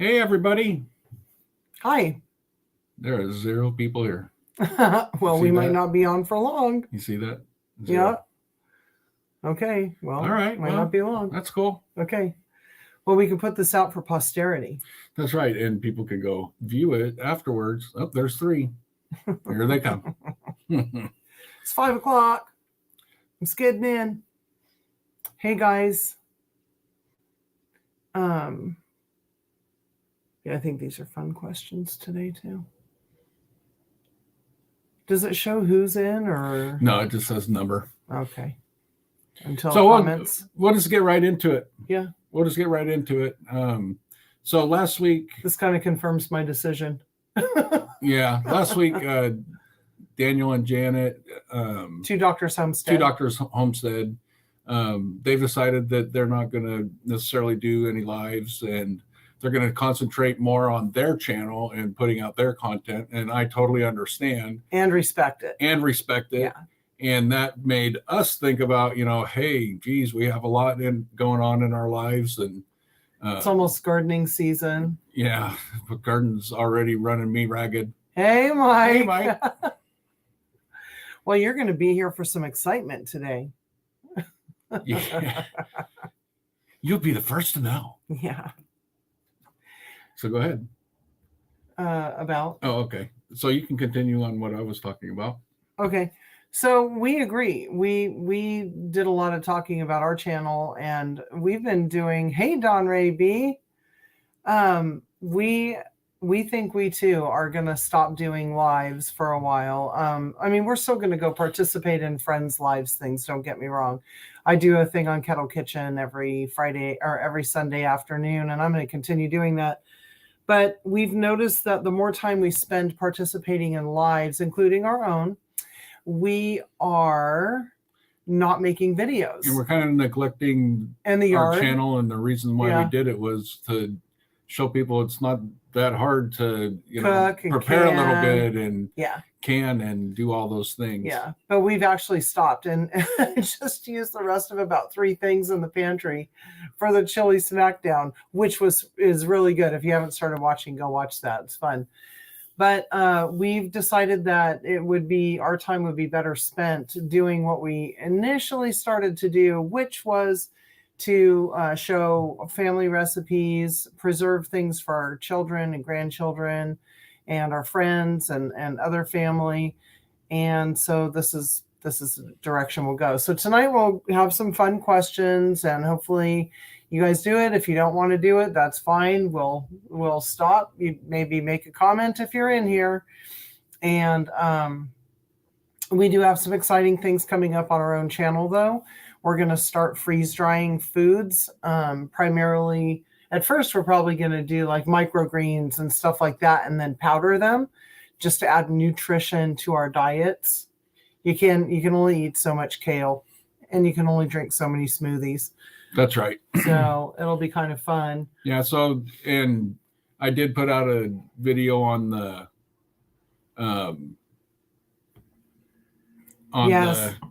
Hey, everybody. Hi. There are 0 people here. Well, we might not be on for long. You see that? 0. Yeah. Okay. Well, all right. Might not be long. That's cool. Okay. Well, we can put this out for posterity. That's right. And people can go view it afterwards. Oh, there's 3. Here they come. It's 5 o'clock. I'm skidding in. Hey, guys. Yeah, I think these are fun questions today, too. Does it show who's in or? No, it just says number. Okay. Until so comments. We'll just get right into it. Yeah. We'll just get right into it. So last week. This kind of confirms my decision. Yeah. Last week, Daniel and Janet. 2 Doctors Homestead. 2 Doctors Homestead. They've decided that they're not going to necessarily do any lives, and they're going to concentrate more on their channel and putting out their content. And I totally understand and respect it. Yeah. And that made us think about, hey, geez, we have a lot going on in our lives, and it's almost gardening season. Yeah, the garden's already running me ragged. Hey, Mike. Hey, Mike. Well, you're going to be here for some excitement today. Yeah. You'll be the first to know. Yeah. So go ahead. About? Oh, okay. So you can continue on what I was talking about. Okay. So we agree. We did a lot of talking about our channel, and we've been doing. Hey, Don Ray B. We think we too are going to stop doing lives for a while. I mean, we're still going to go participate in friends' lives things. Don't get me wrong. I do a thing on Kettle Kitchen every Friday or every Sunday afternoon, and I'm going to continue doing that. But we've noticed that the more time we spend participating in lives, including our own, we are not making videos. And we're kind of neglecting our channel, and the reason why we did it was to show people it's not that hard to prepare a little bit and can and do all those things. Yeah, but we've actually stopped and just used the rest of about 3 things in the pantry for the chili smackdown, which is really good. If you haven't started watching, go watch that. It's fun. But we've decided that our time would be better spent doing what we initially started to do, which was to show family recipes, preserve things for our children and grandchildren and our friends and other family. And so this is the direction we'll go. So tonight we'll have some fun questions, and hopefully you guys do it. If you don't want to do it, that's fine. We'll stop. You maybe make a comment if you're in here. And we do have some exciting things coming up on our own channel, though. We're going to start freeze drying foods. Primarily, at first, we're probably going to do like microgreens and stuff like that, and then powder them just to add nutrition to our diets. You can only eat so much kale, and you can only drink so many smoothies. That's right. So it'll be kind of fun. Yeah. So, and I did put out a video on the,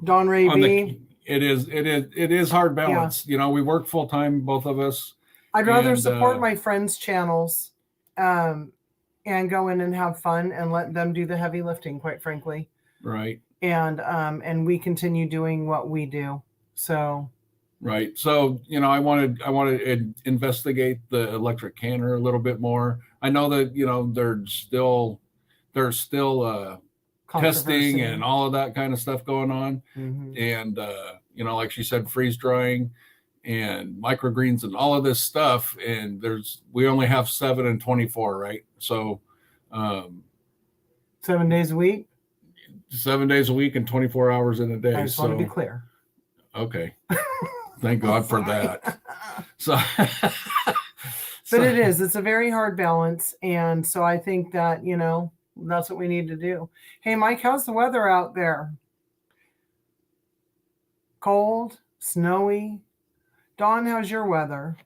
Don Ray B. It is hard balance. Yeah. We work full time, both of us. I'd rather support my friends' channels, and go in and have fun and let them do the heavy lifting, quite frankly. Right. And we continue doing what we do. So. Right. So, I want to investigate the electric canner a little bit more. I know that, there's still testing and all of that kind of stuff going on. Mm-hmm. And, like she said, freeze drying and microgreens and all of this stuff. And we only have 7 and 24, right? So, 7 days a week? 7 days a week and 24 hours in a day. I just want to be clear. Okay. Thank God for that. So, but it's a very hard balance. And so I think that, that's what we need to do. Hey, Mike, how's the weather out there? Cold, snowy. Dawn, how's your weather?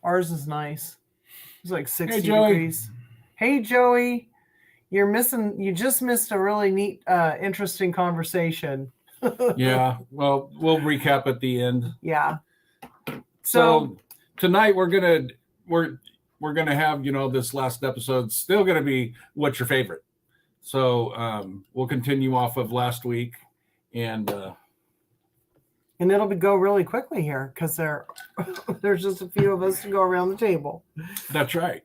Ours is nice. It's like 60 degrees. Hey, Joey, you just missed a really neat, interesting conversation. Yeah, well, we'll recap at the end. Yeah. So tonight we're gonna have, you know, this last episode still gonna be what's your favorite. So we'll continue off of last week, and it'll go really quickly here because there's just a few of us to go around the table. That's right.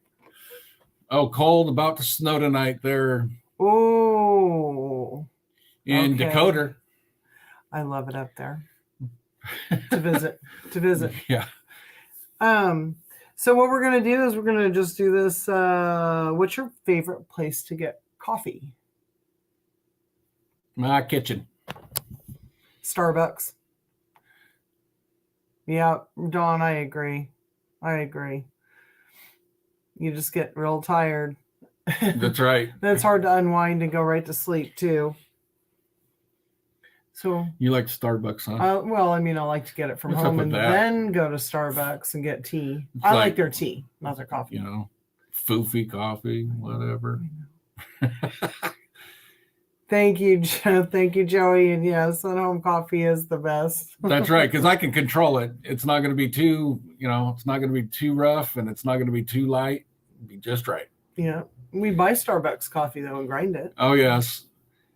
Oh, cold, about to snow tonight there. Oh, in Dakota. I love it up there to visit. Yeah. So what we're gonna do is we're gonna just do this. What's your favorite place to get coffee? My kitchen. Starbucks. Yeah, Dawn, I agree. You just get real tired. That's right. It's hard to unwind and go right to sleep too. So you like Starbucks, huh? Well, I mean, I like to get it from home and then go to Starbucks and get tea. I like their tea, not their coffee. You know, foofy coffee, whatever. Thank you, Joey. And yes, at home coffee is the best. That's right, because I can control it. It's not going to be too, it's not going to be too rough, and it's not going to be too light. It'll be just right. Yeah, we buy Starbucks coffee though and grind it. Oh yes,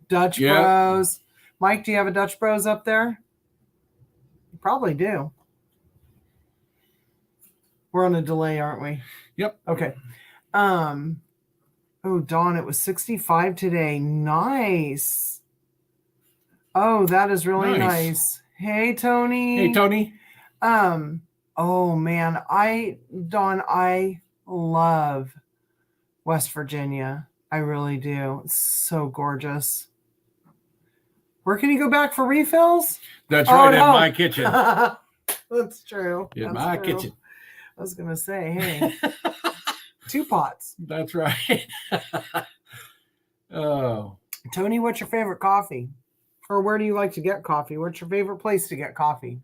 Dutch Bros. Mike, do you have a Dutch Bros up there? You probably do. We're on a delay, aren't we? Yep. Okay. Oh, Dawn, it was 65 today. Nice. Oh, that is really nice. Hey, Tony. Hey, Tony. Oh man, Dawn, I love West Virginia. I really do. It's so gorgeous. Where can you go back for refills? That's right, in my kitchen. That's true. In my kitchen. I was going to say, hey, 2 pots. That's right. Oh. Tony, what's your favorite coffee? Or where do you like to get coffee? What's your favorite place to get coffee?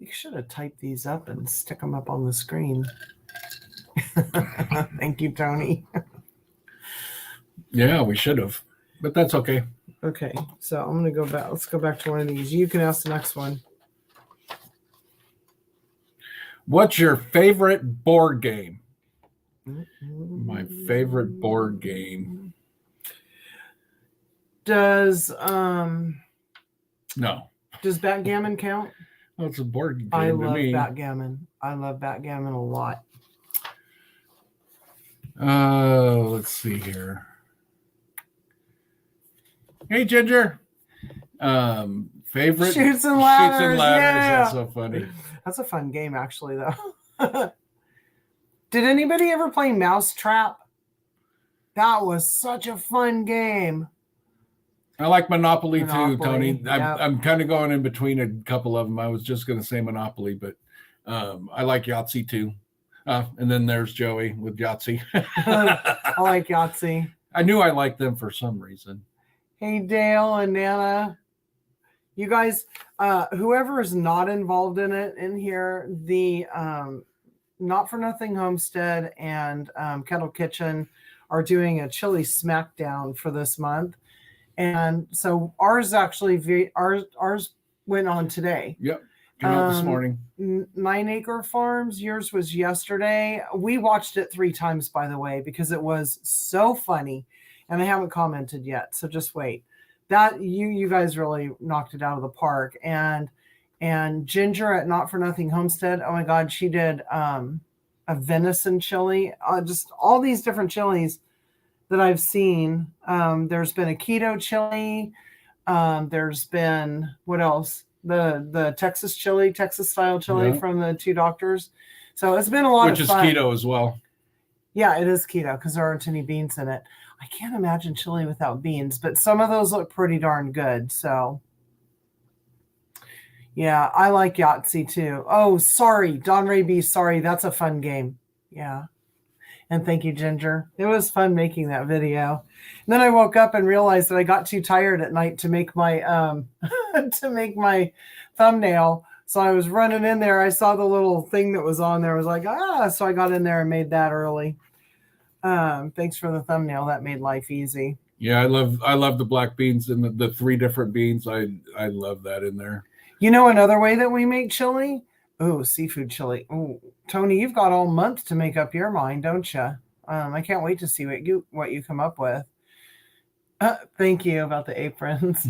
We should have typed these up and stick them up on the screen. Thank you, Tony. Yeah, we should have, but that's okay. Okay, so I'm going to go back. Let's go back to one of these. You can ask the next one. What's your favorite board game? My favorite board game. Does no. Does backgammon count? Well, it's a board game I to love me. backgammon. I love backgammon a lot. Let's see here. Hey, Ginger. Favorite Shoots and ladders. Shoots and ladders. Yeah. That's so funny. That's a fun game, actually, though. Did anybody ever play Mousetrap? That was such a fun game. I like Monopoly too, Tony. Yep. I'm kind of going in between a couple of them. I was just going to say Monopoly, but I like Yahtzee too. And then there's Joey with Yahtzee. I like Yahtzee. I knew I liked them for some reason. Hey, Dale and Nana. You guys, whoever is not involved in it in here, the Not For Nothing Homestead and Kettle Kitchen are doing a chili smackdown for this month. And so ours went on today. Yep. Came out this morning. 9 Acre Farms. Yours was yesterday. We watched it 3 times, by the way, because it was so funny. And I haven't commented yet, so just wait. That you guys really knocked it out of the park. And Ginger at Not For Nothing Homestead, oh my God, she did a venison chili. Just all these different chilies that I've seen. There's been a keto chili. There's been, what else? The Texas style chili from the 2 doctors. So it's been a lot of fun. Which is keto as well. Yeah, it is keto because there aren't any beans in it. I can't imagine chili without beans, but some of those look pretty darn good. So yeah, I like Yahtzee too. Oh, sorry, Don Ray B. Sorry, that's a fun game. Yeah. And thank you, Ginger. It was fun making that video. And then I woke up and realized that I got too tired at night to make my my thumbnail. So I was running in there. I saw the little thing that was on there. I was like, so I got in there and made that early. Thanks for the thumbnail. That made life easy. Yeah, I love the black beans and the 3 different beans. I love that in there. You know another way that we make chili? Oh, seafood chili. Oh, Tony, you've got all month to make up your mind, don't you? I can't wait to see what you come up with. Thank you about the aprons.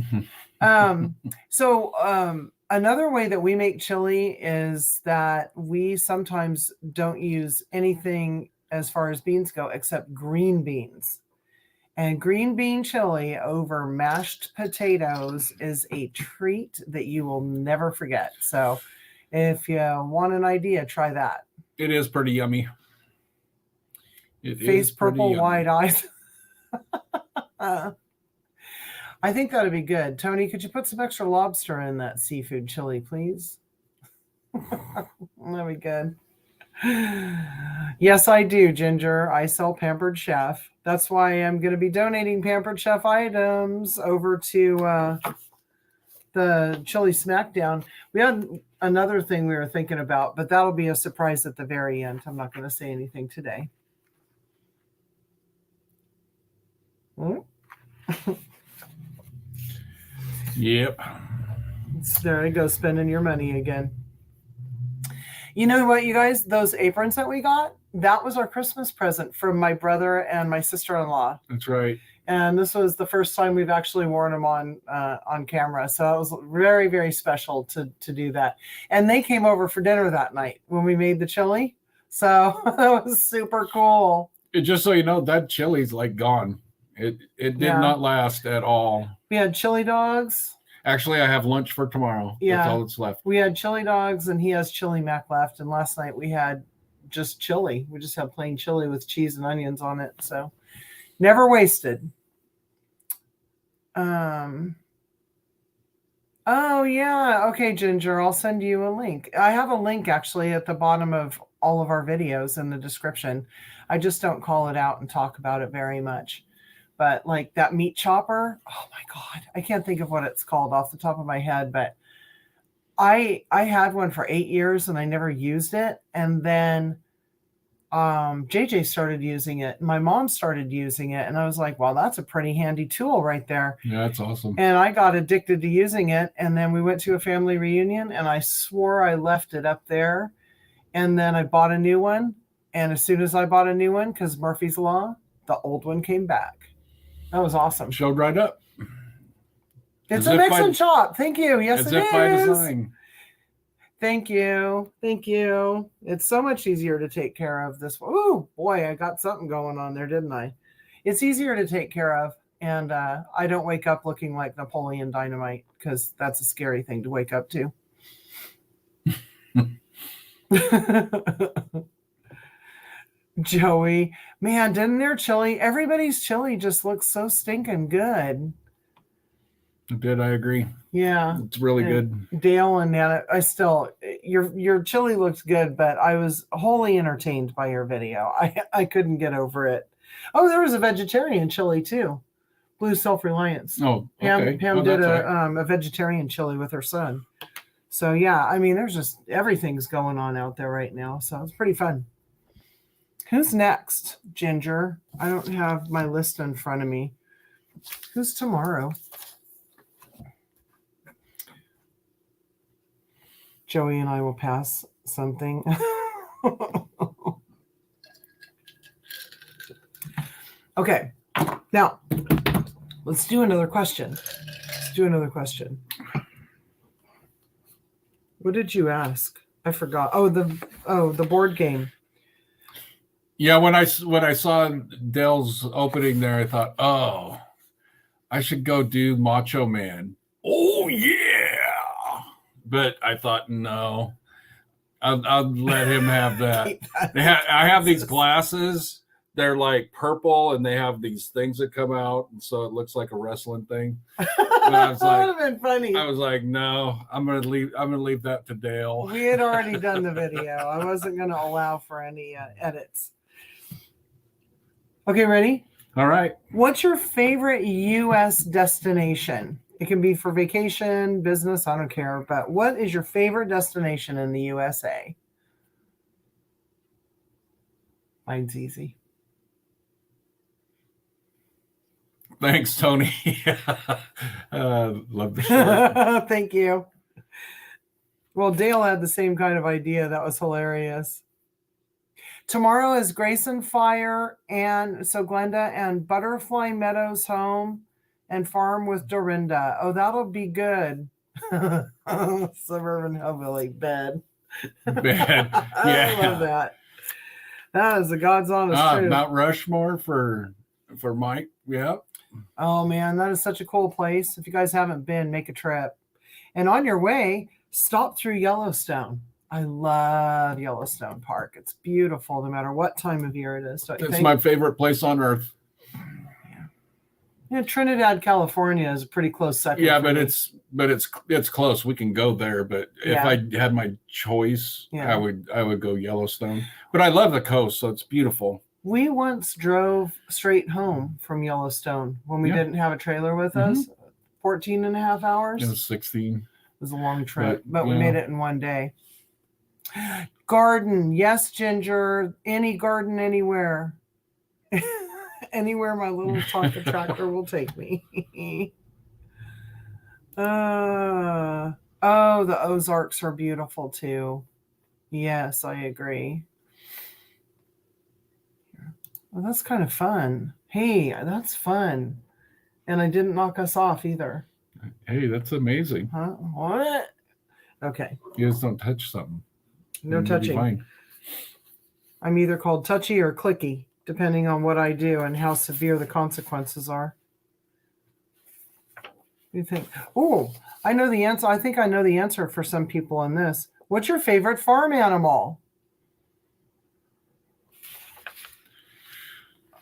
Another way that we make chili is that we sometimes don't use anything as far as beans go except green beans. And green bean chili over mashed potatoes is a treat that you will never forget. So if you want an idea, try that. It is pretty yummy. Face purple, wide eyes. I think that'd be good. Tony, could you put some extra lobster in that seafood chili, please? That'd be good. Yes, I do, Ginger. I sell Pampered Chef. That's why I'm going to be donating Pampered Chef items over to the Chili Smackdown. We had another thing we were thinking about, but that'll be a surprise at the very end. I'm not going to say anything today. Yep. There you go, spending your money again. You know what, you guys? Those aprons that we got, that was our Christmas present from my brother and my sister-in-law. That's right. And this was the first time we've actually worn them on camera. So it was very, very special to do that. And they came over for dinner that night when we made the chili. So that was super cool. Just so you know, that chili's like gone. It did not last at all. We had chili dogs. Actually, I have lunch for tomorrow. Yeah. That's all that's left. We had chili dogs, and he has chili mac left. And last night we had just chili. We just had plain chili with cheese and onions on it. So never wasted. Oh, yeah. Okay, Ginger, I'll send you a link. I have a link actually at the bottom of all of our videos in the description. I just don't call it out and talk about it very much. But like that meat chopper, oh my God, I can't think of what it's called off the top of my head, but I had one for 8 years and I never used it. And then JJ started using it. My mom started using it. And I was like, wow, that's a pretty handy tool right there. Yeah, that's awesome. And I got addicted to using it. And then we went to a family reunion and I swore I left it up there. And then I bought a new one. And as soon as I bought a new one, because Murphy's Law, the old one came back. That was awesome. Showed right up. It's a mix and chop. Thank you. Yes, it is. By design. Thank you. Thank you. It's so much easier to take care of this. Oh, boy, I got something going on there, didn't I? It's easier to take care of. And I don't wake up looking like Napoleon Dynamite because that's a scary thing to wake up to. Joey, man, didn't their chili, everybody's chili just looks so stinking good. It did, I agree. Yeah. It's really good. Dale and Nana, your chili looked good, but I was wholly entertained by your video. I couldn't get over it. Oh, there was a vegetarian chili too. Blue Self-Reliance. Oh, okay. Pam did a vegetarian chili with her son. So yeah, I mean, there's just everything's going on out there right now. So it's pretty fun. Who's next, Ginger? I don't have my list in front of me. Who's tomorrow? Joey and I will pass something. Okay. Now, let's do another question. What did you ask? I forgot. Oh, the board game. Yeah, when I saw Dell's opening there, I thought, oh, I should go do Macho Man. Oh yeah, but I thought no, I'll let him have that. I have these glasses. They're like purple, and they have these things that come out, and so it looks like a wrestling thing. That would have been funny. I was like, no, I'm gonna leave that to Dale. We had already done the video. I wasn't gonna allow for any edits. Okay, ready? All right. What's your favorite U.S. destination? It can be for vacation, business, I don't care. But what is your favorite destination in the USA? Mine's easy. Thanks, Tony. Love the shirt. Thank you. Well, Dale had the same kind of idea. That was hilarious. Tomorrow is Grayson Fire, and so Glenda and Butterfly Meadows Home and Farm with Dorinda. Oh, that'll be good. Suburban Hillbilly bed. Bed. Yeah. I love that. That is the God's honest truth. Mount Rushmore for Mike. Yeah. Oh man, that is such a cool place. If you guys haven't been, make a trip. And on your way, stop through Yellowstone. I love Yellowstone Park. It's beautiful no matter what time of year it is. It's my favorite place on earth. Yeah, Trinidad, California is a pretty close second. Yeah, but it's close. We can go there. But if I had my choice, I would go Yellowstone. But I love the coast, so it's beautiful. We once drove straight home from Yellowstone when we didn't have a trailer with us. 14 and a half hours. It was 16. It was a long trip, but we made it in one day. Garden. Yes, Ginger. Any garden anywhere. Anywhere my little Tonka tractor will take me. The Ozarks are beautiful too. Yes, I agree. Well, that's kind of fun. Hey, that's fun. And I didn't knock us off either. Hey, that's amazing. Huh? What? Okay. You just don't touch something. No touching. I'm either called touchy or clicky, depending on what I do and how severe the consequences are. You think, oh, I know the answer. I think I know the answer for some people in this. What's your favorite farm animal?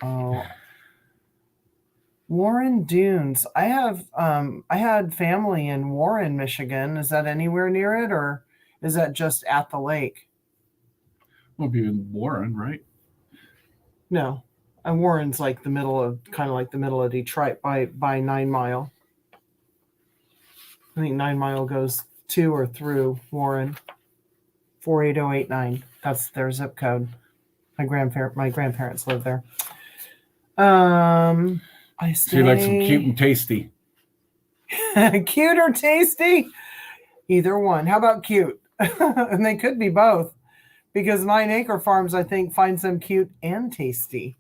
Oh, Warren Dunes. I had family in Warren, Michigan. Is that anywhere near it, or is that just at the lake? Well, be in Warren, right? No, and Warren's like the middle of Detroit by 9 Mile. I think 9 Mile goes to or through Warren. 48089. That's their zip code. My grandparents live there. She likes them cute and tasty. Cute or tasty? Either one. How about cute? And they could be both. Because 9 Acre Farms, I think, finds them cute and tasty.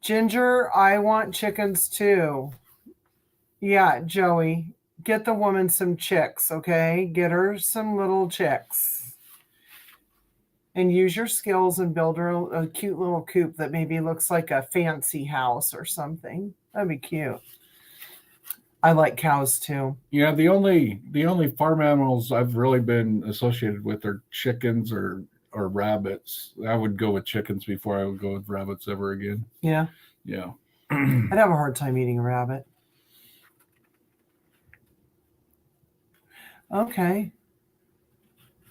Ginger, I want chickens too. Yeah, Joey, get the woman some chicks, okay? Get her some little chicks. And use your skills and build her a cute little coop that maybe looks like a fancy house or something. That'd be cute. I like cows too. Yeah, the only farm animals I've really been associated with are chickens or rabbits. I would go with chickens before I would go with rabbits ever again. Yeah. Yeah. I'd have a hard time eating a rabbit. Okay.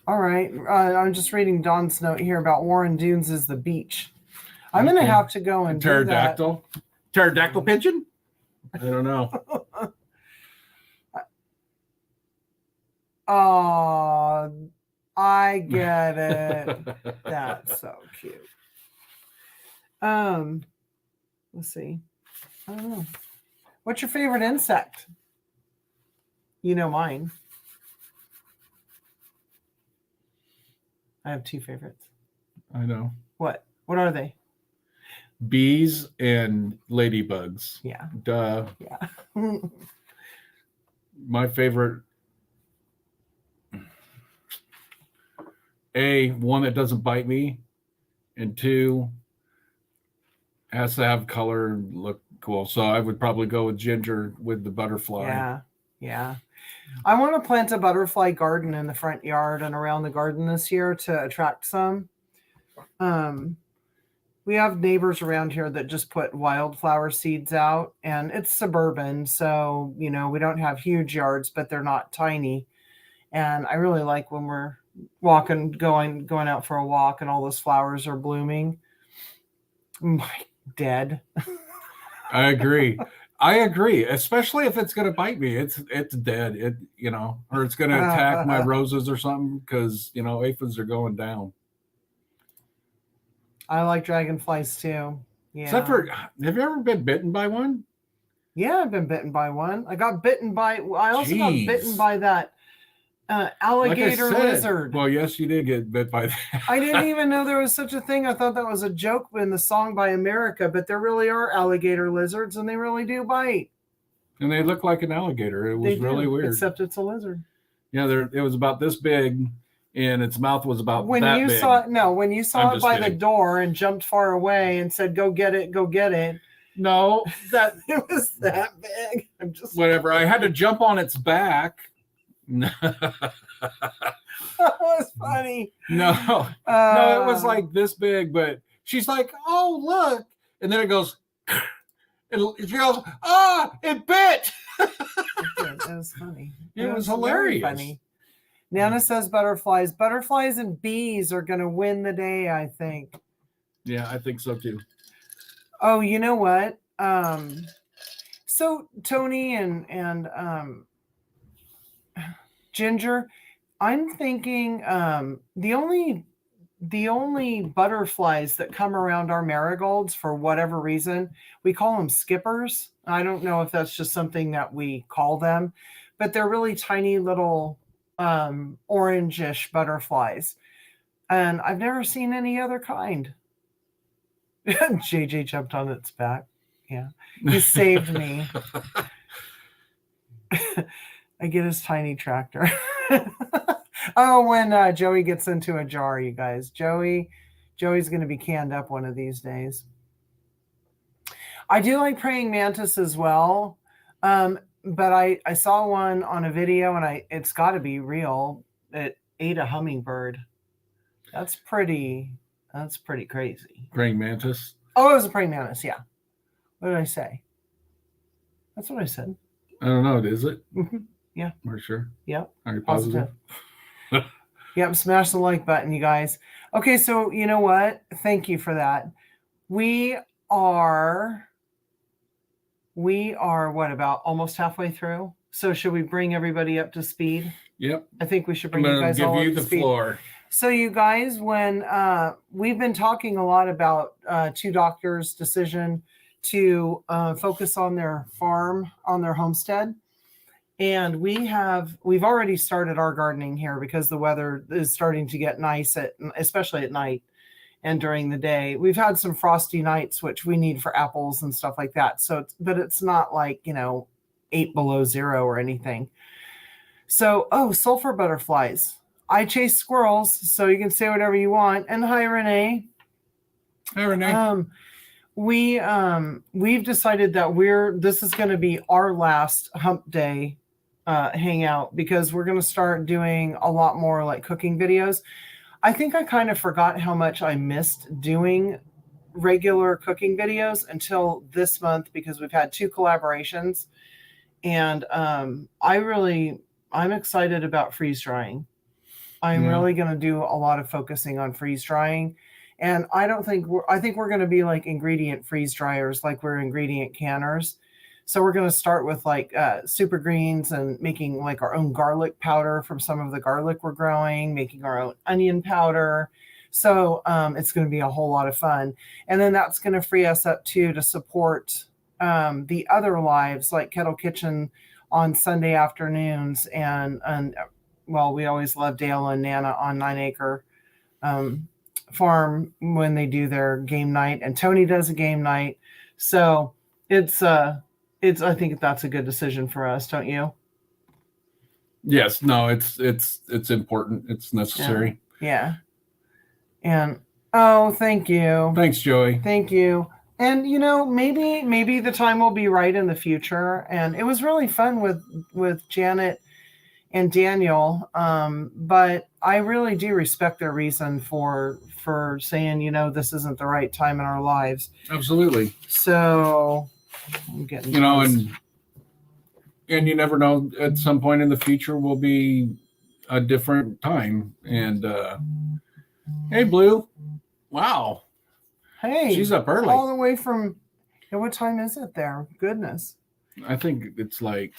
All right. I'm just reading Don's note here about Warren Dunes is the beach. I'm going to have to go and pterodactyl. Do that. Pterodactyl pigeon? I don't know. Oh, I get it. That's so cute. Let's see. I don't know. What's your favorite insect? You know mine. I have 2 favorites. I know. What? What are they? Bees and ladybugs. Yeah. Duh. Yeah. My favorite. One that doesn't bite me, and 2 has to have color and look cool. So I would probably go with Ginger with the butterfly. Yeah. Yeah. I want to plant a butterfly garden in the front yard and around the garden this year to attract some. We have neighbors around here that just put wildflower seeds out, and it's suburban. So, we don't have huge yards, but they're not tiny. And I really like when we're walking, going out for a walk and all those flowers are blooming. Dead. I agree, especially if it's going to bite me. It's dead, or it's going to attack my roses or something, because aphids are going down. I like dragonflies too. Yeah. Except for, have you ever been bitten by one? Yeah, I've been bitten by one. I also got bitten by that alligator lizard. Well, yes, you did get bit by that. I didn't even know there was such a thing. I thought that was a joke in the song by America, but there really are alligator lizards, and they really do bite. And they look like an alligator. It was really weird. Except it's a lizard. Yeah, it was about this big, and its mouth was about when that you big. When you saw it by the door and jumped far away and said, "Go get it, go get it." No, that it was that big. I'm just whatever. I had to jump on its back. That was funny. No, it was like this big, but she's like, "Oh, look," and then it goes, and she goes, "Ah, it bit." It was funny. It was hilarious. Funny. Nana says butterflies. Butterflies and bees are going to win the day, I think. Yeah, I think so too. Oh, you know what? So Tony and Ginger, I'm thinking the only butterflies that come around our marigolds for whatever reason, we call them skippers. I don't know if that's just something that we call them, but they're really tiny little orangish butterflies. And I've never seen any other kind. JJ jumped on its back. Yeah. He saved me. I get his tiny tractor. Oh, when Joey gets into a jar, you guys. Joey's going to be canned up one of these days. I do like praying mantis as well. But I saw one on a video, and it's got to be real. It ate a hummingbird. That's pretty crazy. Praying mantis? Oh, it was a praying mantis, yeah. What did I say? That's what I said. I don't know. Is it? Mm-hmm. Yeah. Are you sure? Yep. Are you positive? Yep. Smash the like button, you guys. Okay, so you know what? Thank you for that. We are what, about almost halfway through? So should we bring everybody up to speed? Yep. I think we should bring you guys all up to speed. I'm going to give you the floor. So you guys, when we've been talking a lot about two doctors' decision to focus on their farm, on their homestead. And we've already started our gardening here because the weather is starting to get nice, especially at night and during the day. We've had some frosty nights, which we need for apples and stuff like that. So, but it's not like, 8 below zero or anything. So, sulfur butterflies. I chase squirrels, so you can say whatever you want. And hi, Renee. Hi, Renee. We've decided that this is going to be our last hump day hangout because we're going to start doing a lot more like cooking videos. I think I kind of forgot how much I missed doing regular cooking videos until this month because we've had 2 collaborations, and I'm excited about freeze drying. I'm really going to do a lot of focusing on freeze drying. And I think we're going to be like ingredient freeze dryers, like we're ingredient canners. So we're going to start with like super greens and making like our own garlic powder from some of the garlic we're growing, making our own onion powder. So it's going to be a whole lot of fun. And then that's going to free us up too to support the other lives like Kettle Kitchen on Sunday afternoons. And well, we always love Dale and Nana on 9 Acre Farm when they do their game night, and Tony does a game night. So I think that's a good decision for us, don't you? Yes, no, it's important. It's necessary. Yeah. And thank you. Thanks, Joey. Thank you. And maybe the time will be right in the future. And it was really fun with Janet and Daniel, but I really do respect their reason for saying, this isn't the right time in our lives. Absolutely. So I'm getting and you never know, at some point in the future will be a different time. And hey, Blue. Wow. Hey, she's up early. All the way from what time is it there? Goodness. I think it's like,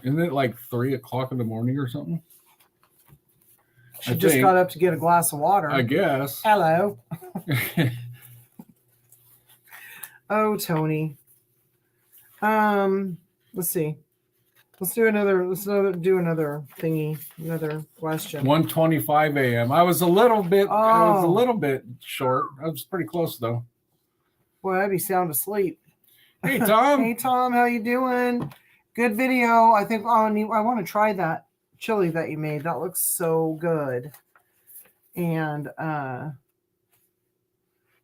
isn't it like 3 o'clock in the morning or something? She just got up to get a glass of water. I guess. Hello. Oh, Tony. Let's see. Let's do another thingy, another question. 1:25 a.m. I was a little bit short. I was pretty close though. Boy, I'd be sound asleep. Hey Tom. Hey Tom, how you doing? Good video. I think I want to try that chili that you made. That looks so good. And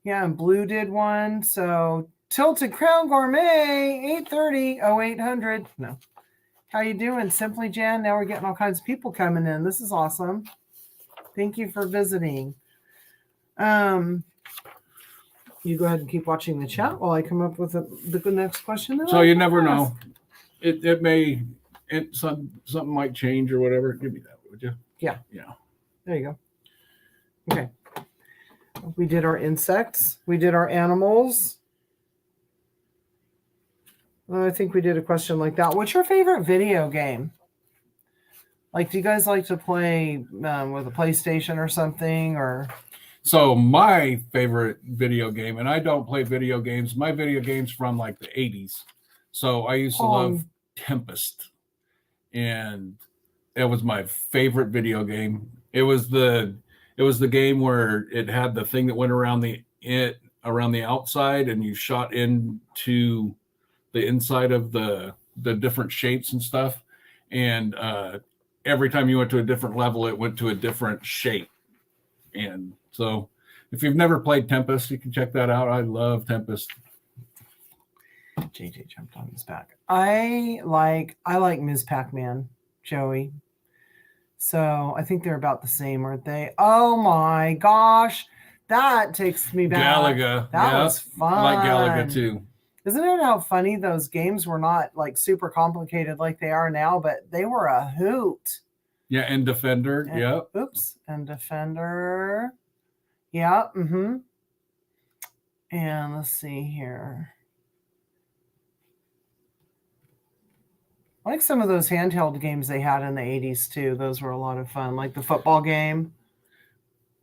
yeah, and Blue did one. So Tilted Crown Gourmet, 830-0800. No. How you doing? Simply Jan. Now we're getting all kinds of people coming in. This is awesome. Thank you for visiting. You go ahead and keep watching the chat while I come up with the next question. So you never know. Something might change or whatever. Give me that, would you? Yeah. Yeah. There you go. Okay. We did our insects. We did our animals. I think we did a question like that. What's your favorite video game? Like, do you guys like to play with a PlayStation or something? Or so my favorite video game, and I don't play video games. My video games from like the 80s. So I used to love Tempest, and it was my favorite video game. It was the game where it had the thing that went around the outside, and you shot into the inside of the different shapes and stuff. And every time you went to a different level, it went to a different shape. And so if you've never played Tempest, you can check that out. I love Tempest. JJ jumped on his back. I like Ms. Pac-Man, Joey. So I think they're about the same, aren't they? Oh my gosh. That takes me back. Galaga. That was fun. I like Galaga too. Isn't it how funny those games were? Not like super complicated like they are now, but they were a hoot. Yeah, and Defender. Yep. Oops. And Defender. Yeah. Mm-hmm. And let's see here. I like some of those handheld games they had in the 80s too. Those were a lot of fun. Like the football game.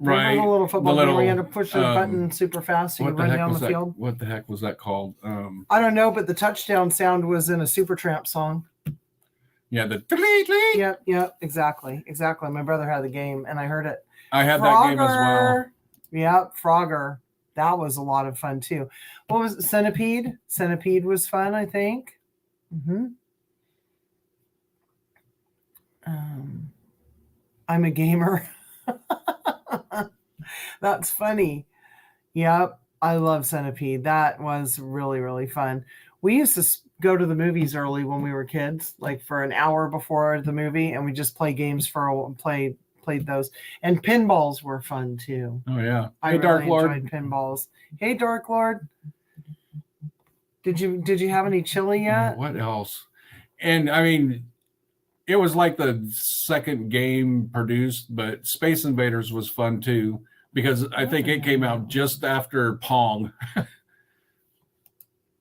Right. The little football game where you had to push the button super fast so you run down the field. What the heck was that called? I don't know, but the touchdown sound was in a Supertramp song. Yeah, Yep, exactly. My brother had the game and I heard it. I had that game as well. Yep, Frogger. That was a lot of fun too. What was it? Centipede? Centipede was fun, I think. Mm-hmm. I'm a gamer. That's funny. Yep, I love Centipede. That was really, really fun. We used to go to the movies early when we were kids, like for an hour before the movie, and we just play games played those. And pinballs were fun too. Oh yeah. I really enjoyed pinballs. Hey Dark Lord. Did you have any chili yet? What else? And I mean, it was like the second game produced, but Space Invaders was fun too, because I think it came out just after Pong.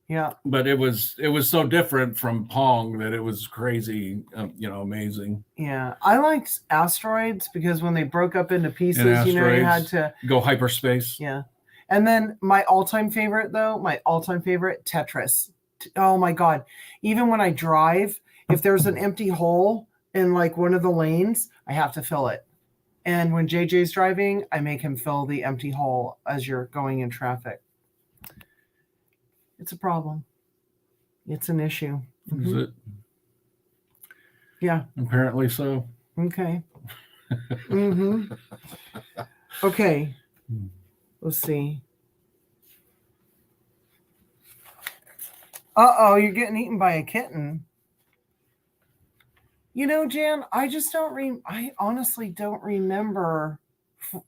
Yeah. But it was so different from Pong that it was crazy, amazing. Yeah. I liked Asteroids because when they broke up into pieces, you had to go hyperspace. Yeah. And then my all-time favorite, Tetris. Oh my God. Even when I drive, if there's an empty hole in like one of the lanes, I have to fill it. And when JJ's driving, I make him fill the empty hole as you're going in traffic. It's a problem. It's an issue. Mm-hmm. Is it? Yeah. Apparently so. Okay. Mm-hmm. Okay. Let's see. Uh-oh, you're getting eaten by a kitten. You know, Jan, I honestly don't remember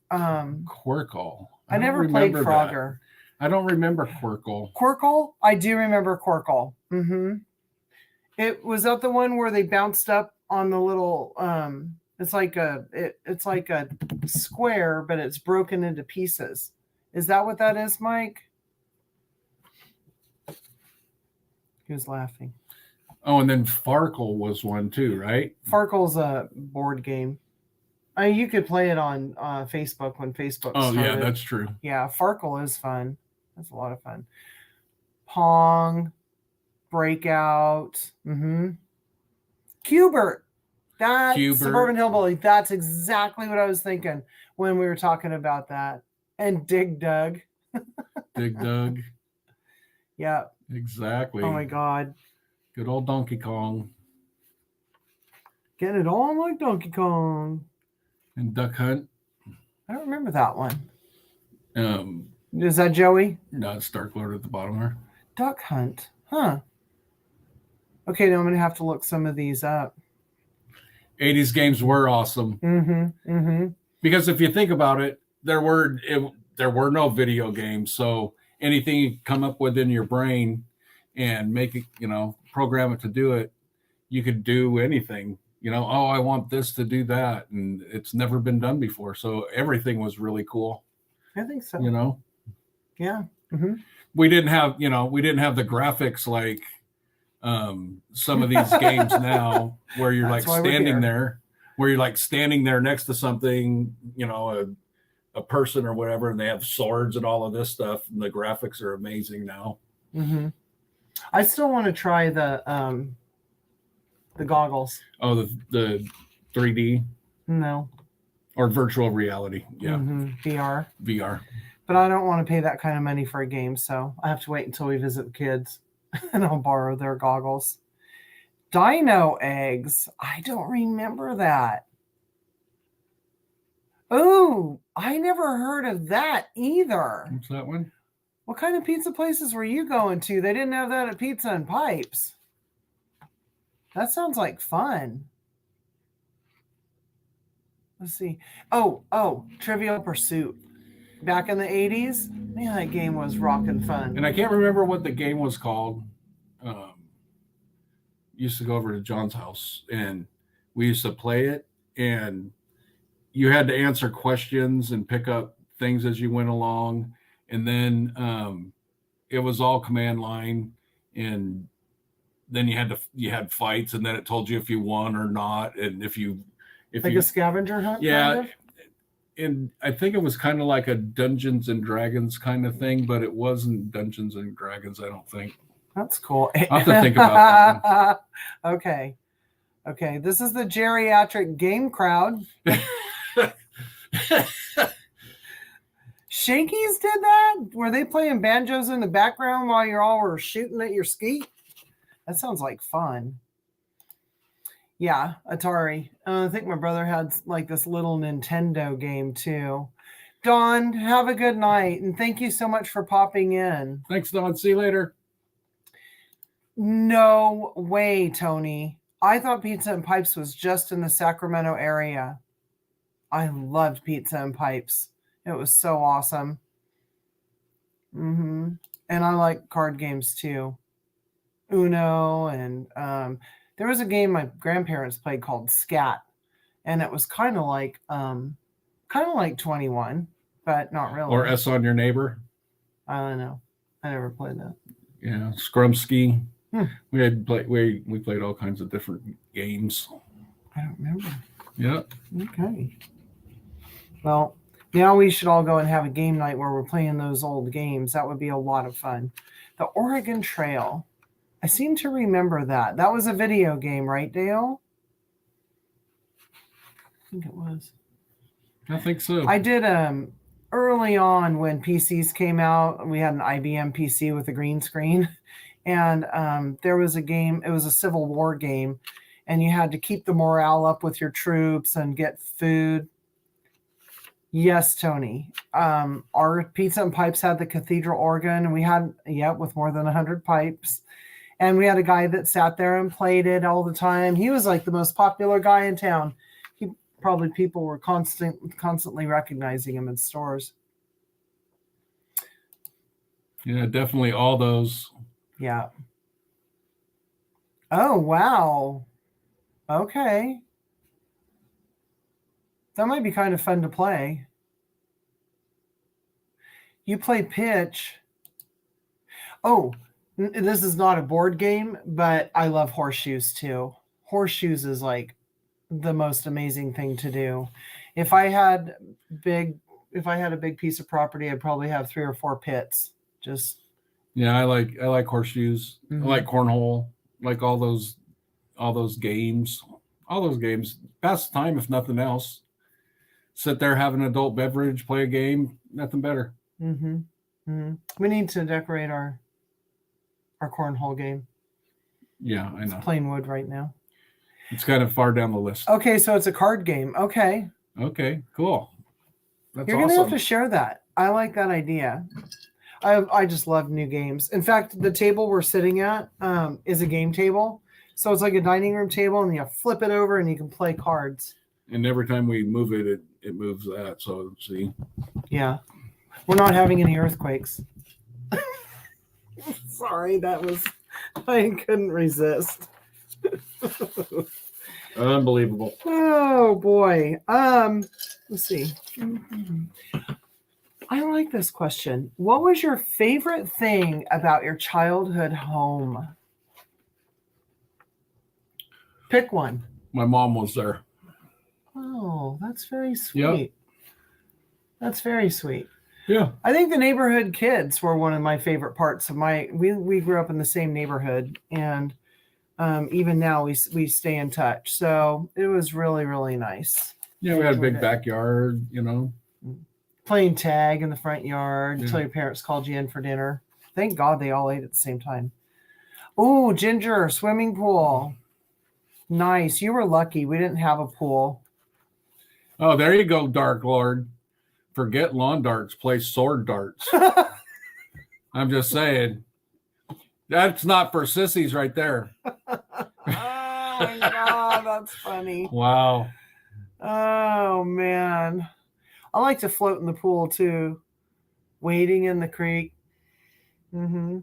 Quirkle. I never played Frogger. I don't remember Quirkle. Quirkle? I do remember Quirkle. Mm-hmm. It was that the one where they bounced up on the little it's like a square, but it's broken into pieces. Is that what that is, Mike? He was laughing. Oh, and then Farkle was one too, right? Farkle's a board game. I mean, you could play it on Facebook when Facebook started. Yeah, that's true. Yeah, Farkle is fun. That's a lot of fun. Pong, Breakout. Mm-hmm. Cubert. That's Cubert. Suburban Hillbilly. That's exactly what I was thinking when we were talking about that. And Dig Dug. Dig Dug. Yeah. Exactly. Oh my God. Good old Donkey Kong. Getting it on like Donkey Kong. And Duck Hunt. I don't remember that one. Um, Is that Joey? No, it's Dark Lord at the bottom there. Duck Hunt. Huh. Okay, now I'm going to have to look some of these up. 80s games were awesome. Because if you think about it, there were no video games. So anything you come up with in your brain and make it, program it to do it, you could do anything. Oh, I want this to do that. And it's never been done before. So everything was really cool. I think so. Yeah. Mm-hmm. We didn't have the graphics like some of these games now where you're like standing there next to something, a person or whatever, and they have swords and all of this stuff, and the graphics are amazing now. Mm-hmm. I still want to try the goggles. Oh, the 3D? No. Or virtual reality. Yeah. VR. But I don't want to pay that kind of money for a game, so I have to wait until we visit the kids and I'll borrow their goggles. Dino eggs. I don't remember that. Oh, I never heard of that either. What's that one? What kind of pizza places were you going to? They didn't have that at Pizza and Pipes. That sounds like fun. Let's see. Oh, Trivial Pursuit. Back in the 80s, man, that game was rockin' fun. And I can't remember what the game was called. Used to go over to John's house and we used to play it, and you had to answer questions and pick up things as you went along. And then it was all command line, and then you had fights, and then it told you if you won or not. And if a scavenger hunt? Yeah. Kind of? And I think it was kind of like a Dungeons and Dragons kind of thing, but it wasn't Dungeons and Dragons, I don't think. That's cool. I'll have to think about that one. Okay. This is the geriatric game crowd. Shakey's did that? Were they playing banjos in the background while you all were shooting at your skeet? That sounds like fun. Yeah, Atari. I think my brother had like this little Nintendo game too. Dawn, have a good night. And thank you so much for popping in. Thanks, Dawn. See you later. No way, Tony. I thought Pizza and Pipes was just in the Sacramento area. I loved Pizza and Pipes. It was so awesome. And I like card games too. Uno, and there was a game my grandparents played called Scat, and it was kind of like 21, but not really. Or S on Your Neighbor. I don't know. I never played that. Yeah, Scrumski. We played all kinds of different games. I don't remember. Yeah. Okay. Well, now we should all go and have a game night where we're playing those old games. That would be a lot of fun. The Oregon Trail. I seem to remember that. That was a video game, right, Dale? I think it was. I think so. I did early on when PCs came out. We had an IBM PC with a green screen, and there was a game. It was a Civil War game, and you had to keep the morale up with your troops and get food. Yes, Tony. Our Pizza and Pipes had the cathedral organ, and we had with more than 100 pipes. And we had a guy that sat there and played it all the time. He was like the most popular guy in town. People were constantly recognizing him in stores. Yeah, definitely all those. Yeah. Oh, wow. Okay. That might be kind of fun to play. You play Pitch. Oh, this is not a board game, but I love horseshoes too. Horseshoes is like the most amazing thing to do. If I had a big piece of property, I'd probably have 3 or 4 pits. I like horseshoes. I like cornhole. Like all those all those games. Pass the time if nothing else. Sit there, have an adult beverage, play a game. Nothing better. Mm-hmm. Mm-hmm. We need to decorate our cornhole game. Yeah, I know. It's plain wood right now. It's kind of far down the list. Okay, so it's a card game. Okay, cool. That's you're gonna have to share that. I like that idea. I just love new games. In fact, the table we're sitting at is a game table. So it's like a dining room table, and you flip it over, and you can play cards. And every time we move it, it moves that. So see. Yeah, we're not having any earthquakes. Sorry, I couldn't resist. Unbelievable. Oh boy. Let's see. I like this question. What was your favorite thing about your childhood home? Pick one. My mom was there. Oh, that's very sweet. Yep. That's very sweet. Yeah. I think the neighborhood kids were one of my favorite parts of we grew up in the same neighborhood, and even now we stay in touch. So it was really, really nice. Yeah, we had a big backyard, Playing tag in the front yard until your parents called you in for dinner. Thank God they all ate at the same time. Oh, Ginger, swimming pool. Nice. You were lucky. We didn't have a pool. Oh, there you go, Dark Lord. Forget lawn darts, play sword darts. I'm just saying. That's not for sissies right there. Oh my God, that's funny. Wow. Oh man. I like to float in the pool too. Wading in the creek. Mm-hmm.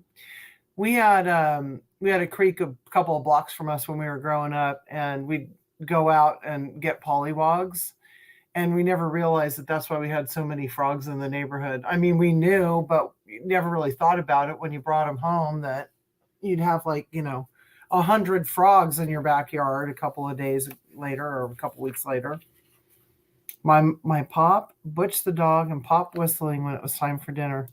We had a creek a couple of blocks from us when we were growing up, and we'd go out and get pollywogs. And we never realized that that's why we had so many frogs in the neighborhood. I mean, we knew, but you never really thought about it when you brought them home, that you'd have 100 frogs in your backyard a couple of days later or a couple weeks later. My Pop, Butch the dog, and Pop whistling when it was time for dinner.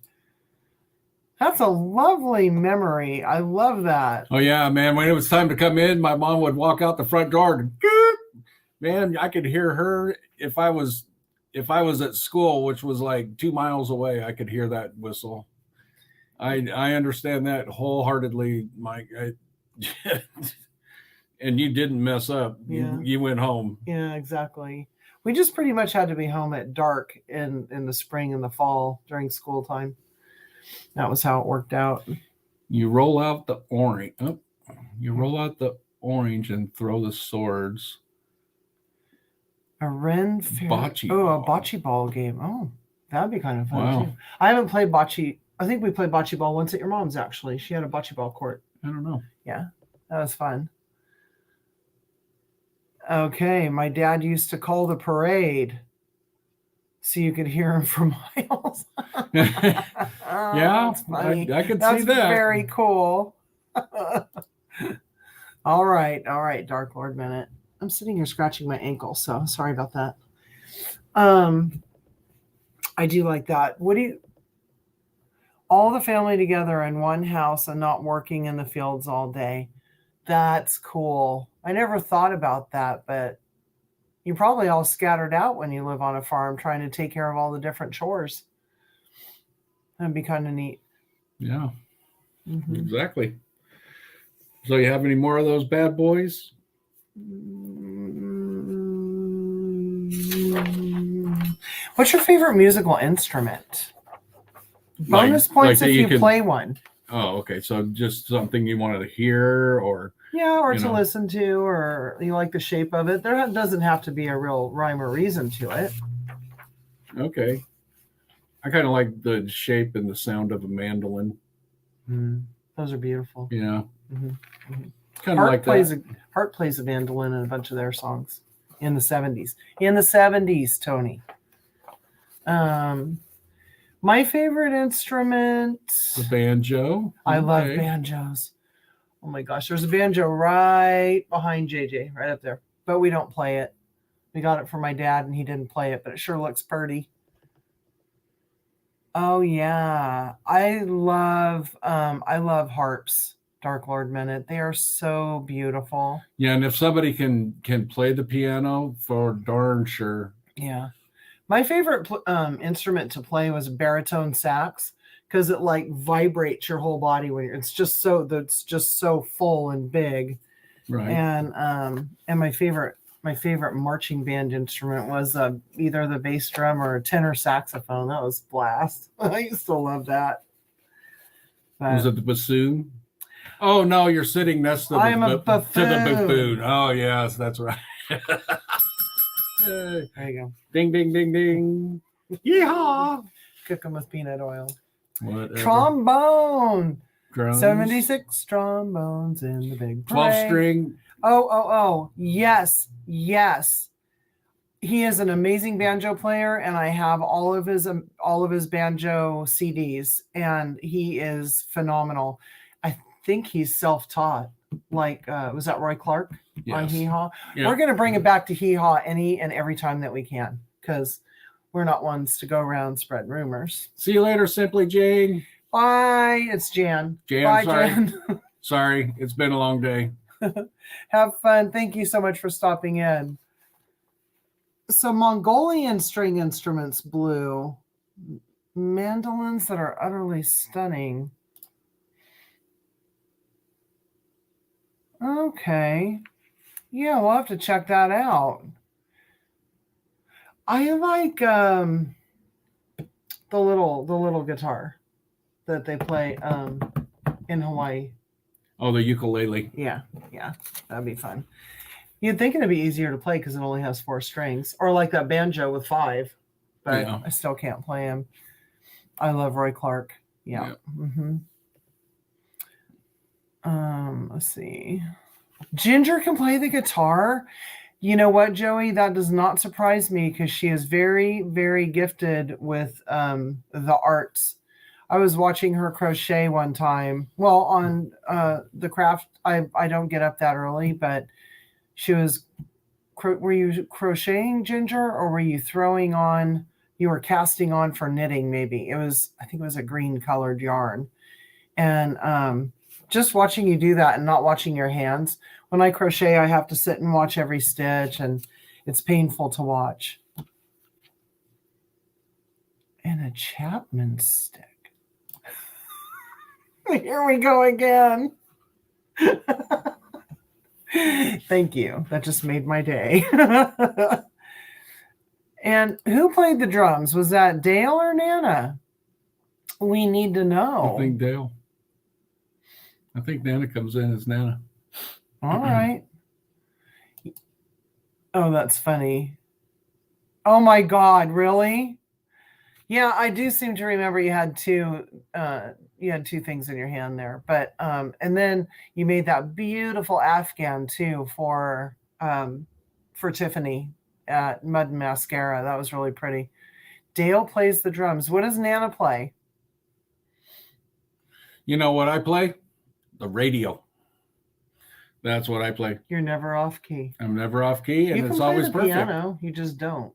That's a lovely memory. I love that. Oh yeah, man. When it was time to come in, my mom would walk out the front door and man, I could hear her if I was at school, which was like 2 miles away. I could hear that whistle. I understand that wholeheartedly, Mike. And you didn't mess up. Yeah. You went home. Yeah, exactly. We just pretty much had to be home at dark in the spring and the fall during school time. That was how it worked out. You roll out the orange. Oh, you roll out the orange and throw the swords. A Ren Fair. Bocce a ball. bocce ball game. Oh, that'd be kind of fun Wow. too. I haven't played bocce. I think we played bocce ball once at your mom's, actually. She had a bocce ball court. I don't know. Yeah, that was fun. Okay, my dad used to call the parade so you could hear him for miles. Yeah, that's funny. I could That's see that. very cool. All right, Dark Lord Minute. I'm sitting here scratching my ankle, so sorry about that. I do like that. All the family together in one house and not working in the fields all day. That's cool. I never thought about that, but you're probably all scattered out when you live on a farm trying to take care of all the different chores. That'd be kind of neat. Yeah, Mm-hmm. exactly. So you have any more of those bad boys? What's your favorite musical instrument? Bonus points if you play one. Oh, okay. So just something you wanted to hear, or to listen to, or you like the shape of it. There doesn't have to be a real rhyme or reason to it. Okay. I kind of like the shape and the sound of a mandolin. Those are beautiful. Yeah. Mm-hmm. Kind of like that. Hart plays a mandolin in a bunch of their songs in the 70s. In the 70s, Tony. My favorite instrument. The banjo. I love banjos. Oh my gosh, there's a banjo right behind JJ, right up there. But we don't play it. We got it from my dad, and he didn't play it, but it sure looks pretty. Oh yeah, I love harps, Dark Lord Minute. They are so beautiful. Yeah, and if somebody can play the piano, for darn sure. Yeah. My favorite instrument to play was baritone sax, because it like vibrates your whole body when it's just so full and big. Right. And my favorite marching band instrument was either the bass drum or a tenor saxophone. That was blast. I used to love that. But was it the bassoon? Oh no, you're sitting next to the buffoon. Oh yes, that's right. There you go. Ding ding ding ding. Yeehaw! Cook them with peanut oil. Whatever. Trombone. Drums. 76 trombones in the big parade. 12 string. Oh, yes. He is an amazing banjo player, and I have all of his banjo CDs, and he is phenomenal. I think he's self-taught. Like, was that Roy Clark on Hee Haw? Yeah. We're going to bring it back to Hee Haw any and every time that we can, because we're not ones to go around spread rumors. See you later, Simply Jane. Bye. It's Jan. Bye, sorry. Jan. Sorry, it's been a long day. Have fun. Thank you so much for stopping in. So Mongolian string instruments, Blue. Mandolins that are utterly stunning. Okay. Yeah, we'll have to check that out. I like the little guitar that they play in Hawaii. Oh, the ukulele. Yeah, that'd be fun. You'd think it'd be easier to play because it only has 4 strings, or like that banjo with 5, but yeah. I still can't play him. I love Roy Clark. Yeah. Mm-hmm. Let's see. Ginger can play the guitar. You know what, Joey? That does not surprise me, because she is very, very gifted with the arts. I was watching her crochet one time. Well, on the craft, I don't get up that early, but she was. Were you crocheting, Ginger, or were you throwing on? You were casting on for knitting, maybe. I think it was a green colored yarn, and just watching you do that and not watching your hands. When I crochet, I have to sit and watch every stitch, and it's painful to watch. And a Chapman stick. Here we go again. Thank you. That just made my day. And who played the drums? Was that Dale or Nana? We need to know. I think Dale. I think Nana comes in as Nana. All right. Oh, that's funny. Oh my God, really? Yeah, I do seem to remember you had two things in your hand there. But and then you made that beautiful Afghan too for Tiffany at Mud and Mascara. That was really pretty. Dale plays the drums. What does Nana play? You know what I play? The radio. That's what I play. You're never off key. I'm never off key, and it's always perfect. Piano, you just don't.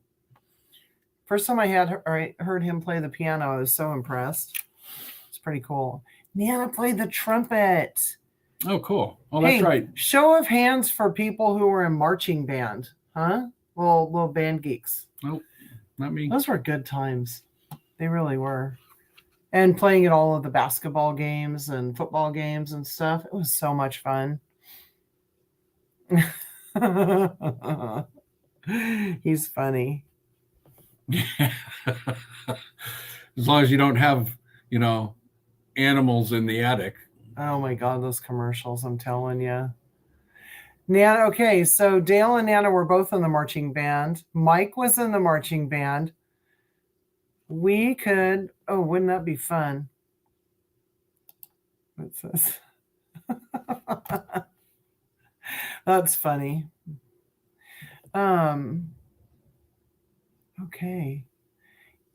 First time I heard him play the piano, I was so impressed. It's pretty cool. Nana played the trumpet. Oh, cool. Oh, that's right. Show of hands for people who were in marching band, huh? Little band geeks. Nope, not me. Those were good times. They really were. And playing at all of the basketball games and football games and stuff. It was so much fun. He's funny. As long as you don't have, animals in the attic. Oh my God, those commercials, I'm telling you. Nana, okay, so Dale and Nana were both in the marching band. Mike was in the marching band. We could, wouldn't that be fun? What's this? That's funny. Okay.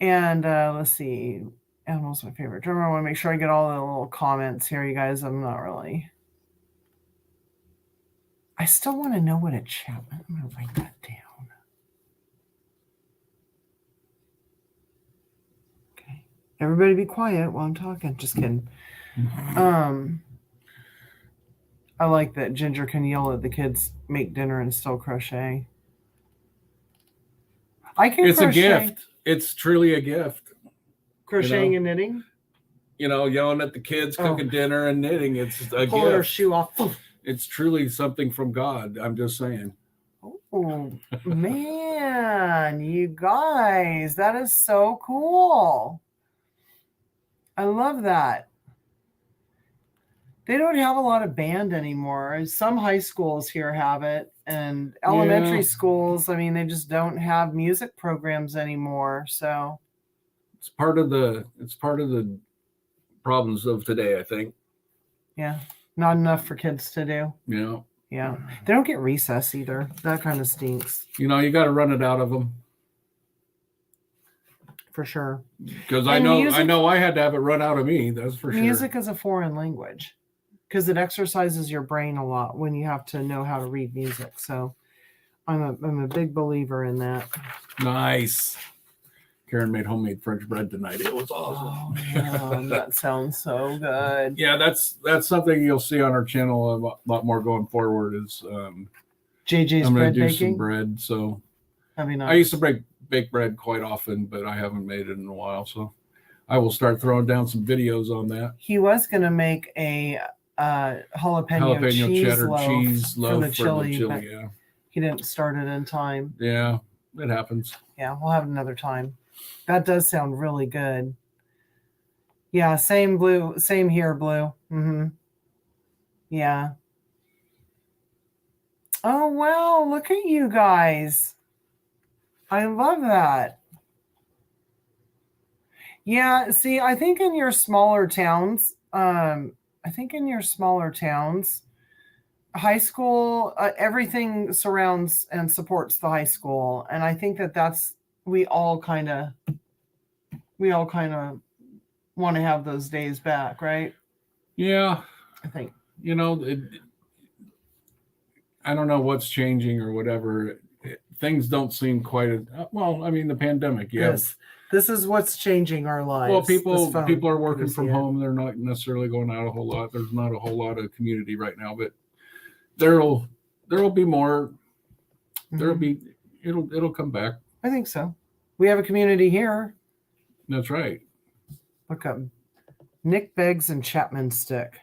And let's see. Animal's my favorite drummer. I want to make sure I get all the little comments here, you guys. I'm not really. I still want to know what a Chapman. I'm going to write that down. Okay. Everybody be quiet while I'm talking. Just kidding. I like that Ginger can yell at the kids, make dinner and still crochet. I can It's crochet. a gift. It's truly a gift. Crocheting and knitting? Yelling at the kids, cooking dinner and knitting. It's a gift. Pulling her shoe off. It's truly something from God. I'm just saying. Oh, man, you guys, that is so cool. I love that. They don't have a lot of band anymore. Some high schools here have it, and elementary schools, I mean, they just don't have music programs anymore. So it's part of the problems of today, I think. Yeah, not enough for kids to do. Yeah, they don't get recess either. That kind of stinks. You got to run it out of them. For sure. Because I know I had to have it run out of me. That's for sure. Music is a foreign language because it exercises your brain a lot when you have to know how to read music. So I'm a big believer in that. Nice. Karen made homemade French bread tonight. It was awesome. Oh, yeah, that sounds so good. Yeah, that's something you'll see on our channel a lot more going forward. Is JJ's I'm going bread to do baking? some bread. So That'd be nice. I used to bake bread quite often, but I haven't made it in a while. So I will start throwing down some videos on that. He was going to make a jalapeno cheddar cheese loaf for the chili. Yeah. He didn't start it in time. Yeah, it happens. Yeah, we'll have another time. That does sound really good. Yeah, same here, Blue. Yeah. Oh, wow, look at you guys. I love that. Yeah, see, I think in your smaller towns, high school, everything surrounds and supports the high school. And I think that's, we all kind of want to have those days back, right? Yeah. I think. I don't know what's changing or whatever. Things don't seem quite well. I mean, the pandemic. Yes. This is what's changing our lives. Well, people are working from home. They're not necessarily going out a whole lot. There's not a whole lot of community right now, but there'll be more. It'll come back. I think so. We have a community here. That's right. Look up Nick Beggs and Chapman Stick.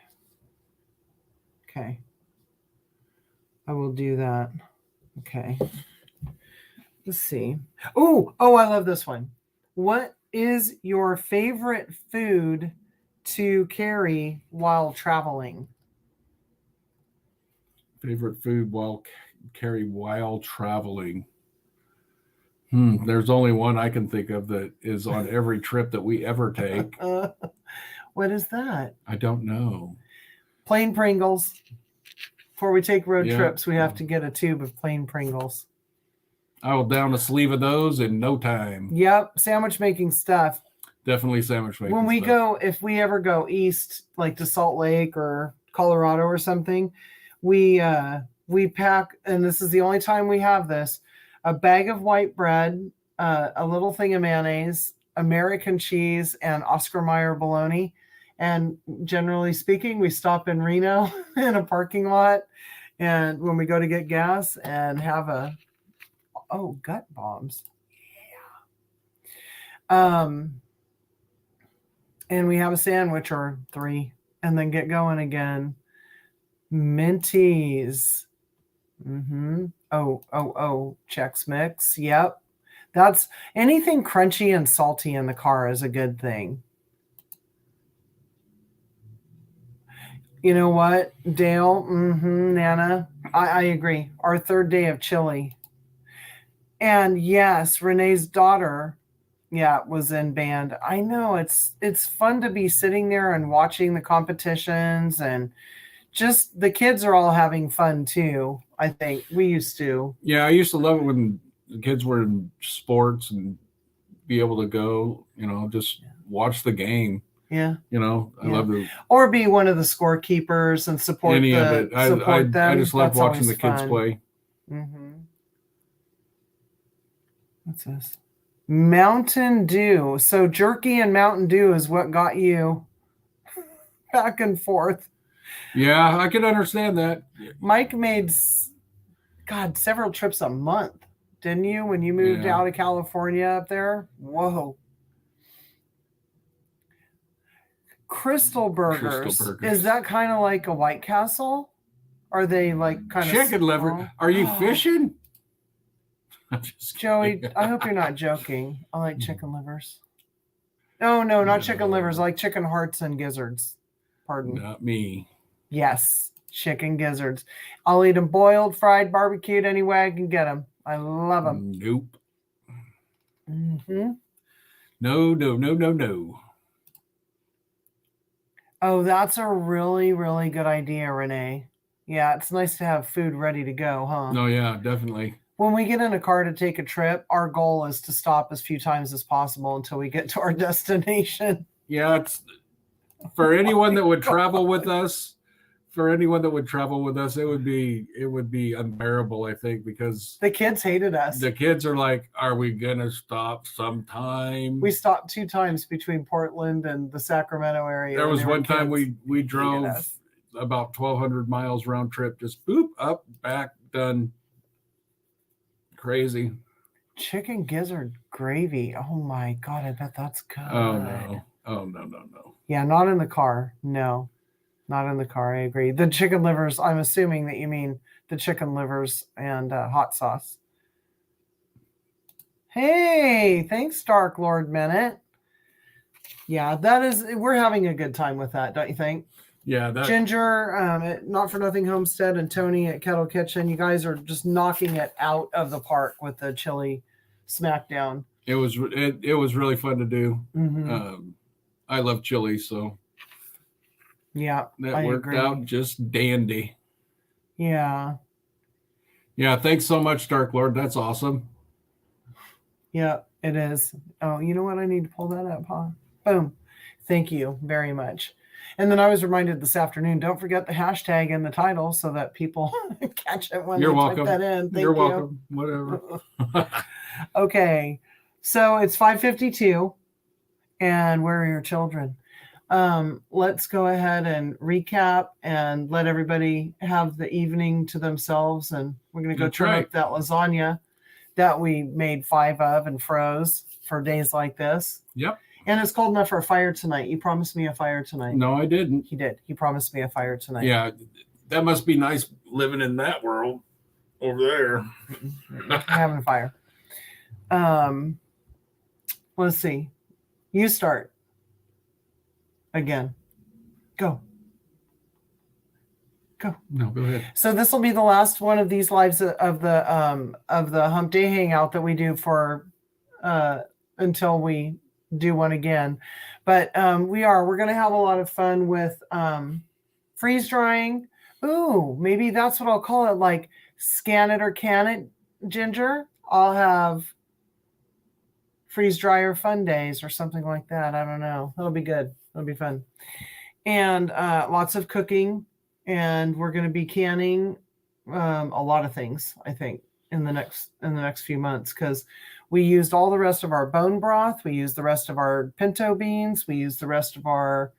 Okay. I will do that. Okay. Let's see. Oh, I love this one. What is your favorite food to carry while traveling? Favorite food while traveling. There's only one I can think of that is on every trip that we ever take. What is that? I don't know. Plain Pringles. Before we take road trips, we have to get a tube of plain Pringles. I will down a sleeve of those in no time. Yep, sandwich making stuff. Definitely sandwich making. When we go, if we ever go east, like to Salt Lake or Colorado or something, we pack, and this is the only time we have this, a bag of white bread, a little thing of mayonnaise, American cheese, and Oscar Mayer bologna. And generally speaking, we stop in Reno in a parking lot, and when we go to get gas and have gut bombs. Yeah. And we have a sandwich or 3 and then get going again. Minties. Chex Mix. Yep. That's anything crunchy and salty in the car is a good thing. You know what, Dale? Nana. I agree. Our 3rd day of chili. And yes, Renee's daughter, was in band. I know it's fun to be sitting there and watching the competitions, and just the kids are all having fun too. I think we used to. Yeah, I used to love it when the kids were in sports and be able to go, just watch the game. Yeah. I love it. Or be one of the scorekeepers and support any of it. Support them. I just love watching the kids play. What's this? Mountain Dew. So jerky and Mountain Dew is what got you back and forth. Yeah, I can understand that. Mike made, several trips a month, didn't you, when you moved out of California up there? Whoa. Crystal burgers. Is that kind of like a White Castle? Are they like kind of chicken liver? Are you fishing? Joey, I hope you're not joking. I like chicken livers. No, not chicken livers. I like chicken hearts and gizzards. Pardon. Not me. Yes, chicken gizzards. I'll eat them boiled, fried, barbecued, any way I can get them. I love them. Nope. Mm-hmm. No. Oh, that's a really, really good idea, Renee. Yeah, it's nice to have food ready to go, huh? No, yeah, definitely. When we get in a car to take a trip, our goal is to stop as few times as possible until we get to our destination. Yeah, it's for anyone that would travel with us. For anyone that would travel with us, it would be unbearable, I think, because the kids hated us. The kids are like, "Are we gonna stop sometime?" We stopped 2 times between Portland and the Sacramento area. There was one time we drove about 1,200 miles round trip, just boop up, back, done. Crazy. Chicken gizzard gravy. Oh my God, I bet that's good. Oh no. Yeah, not in the car. No, not in the car. I agree. The chicken livers, I'm assuming that you mean the chicken livers and hot sauce. Hey, thanks, Dark Lord Minute. Yeah, we're having a good time with that, don't you think? Yeah, Ginger, at Not For Nothing Homestead, and Tony at Kettle Kitchen, you guys are just knocking it out of the park with the chili smackdown. It was really fun to do. Mm-hmm. I love chili, so yeah, that worked out just dandy. Yeah. Thanks so much, Dark Lord. That's awesome. Yeah, it is. Oh, you know what? I need to pull that up, huh? Boom. Thank you very much. And then I was reminded this afternoon, don't forget the hashtag in the title so that people catch it when they type that in. Thank you. You're welcome. Whatever. Okay. So it's 5:52. And where are your children? Let's go ahead and recap and let everybody have the evening to themselves. And we're going to go turn up that lasagna that we made 5 of and froze for days like this. Yep. And it's cold enough for a fire tonight. You promised me a fire tonight. No, I didn't. He did. He promised me a fire tonight. Yeah, that must be nice living in that world over there. Having a fire. Let's see. You start. Again. Go. No, go ahead. So this will be the last one of these lives of the HumpDay Hangout that we do for until we do one again. But we're going to have a lot of fun with freeze drying. Ooh, maybe that's what I'll call it, like scan it or can it, Ginger. I'll have freeze dryer fun days or something like that. I don't know. That'll be good. That'll be fun. And lots of cooking. And we're going to be canning a lot of things, I think, in the next few months, because we used all the rest of our bone broth. We used the rest of our pinto beans. We used the rest of our.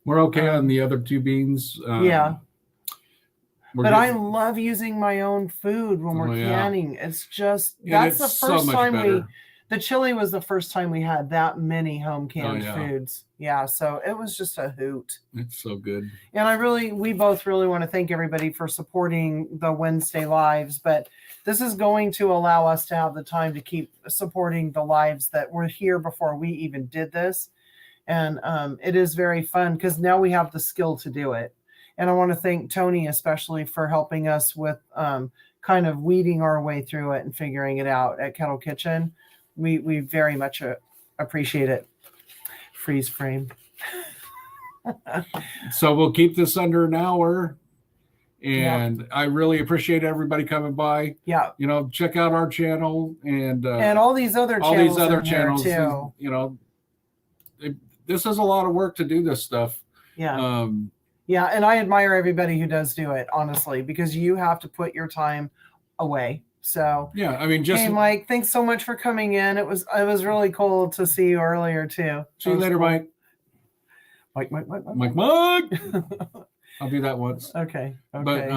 We're okay on the other 2 beans. Yeah. But I love using my own food when we're canning. It's just, that's the first time the chili was the first time we had that many home canned foods. Yeah, so it was just a hoot. It's so good. And we both really want to thank everybody for supporting the Wednesday lives, but this is going to allow us to have the time to keep supporting the lives that were here before we even did this. And it is very fun because now we have the skill to do it. And I want to thank Tony especially for helping us with kind of weeding our way through it and figuring it out at Kettle Kitchen. We very much appreciate it. Freeze frame. So we'll keep this under an hour. And I really appreciate everybody coming by. Yeah. Check out our channel and all these other channels too. This is a lot of work to do this stuff. Yeah. Yeah, and I admire everybody who does do it, honestly, because you have to put your time away. So yeah, I mean, hey, Mike, thanks so much for coming in. It was really cool to see you earlier too. See you later, cool. Mike. Mike. Mike. I'll do that once. Okay. But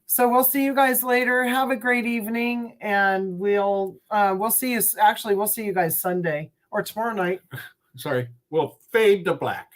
so we'll see you guys later. Have a great evening, and we'll see you. Actually, we'll see you guys Sunday or tomorrow night. Sorry, we'll fade to black.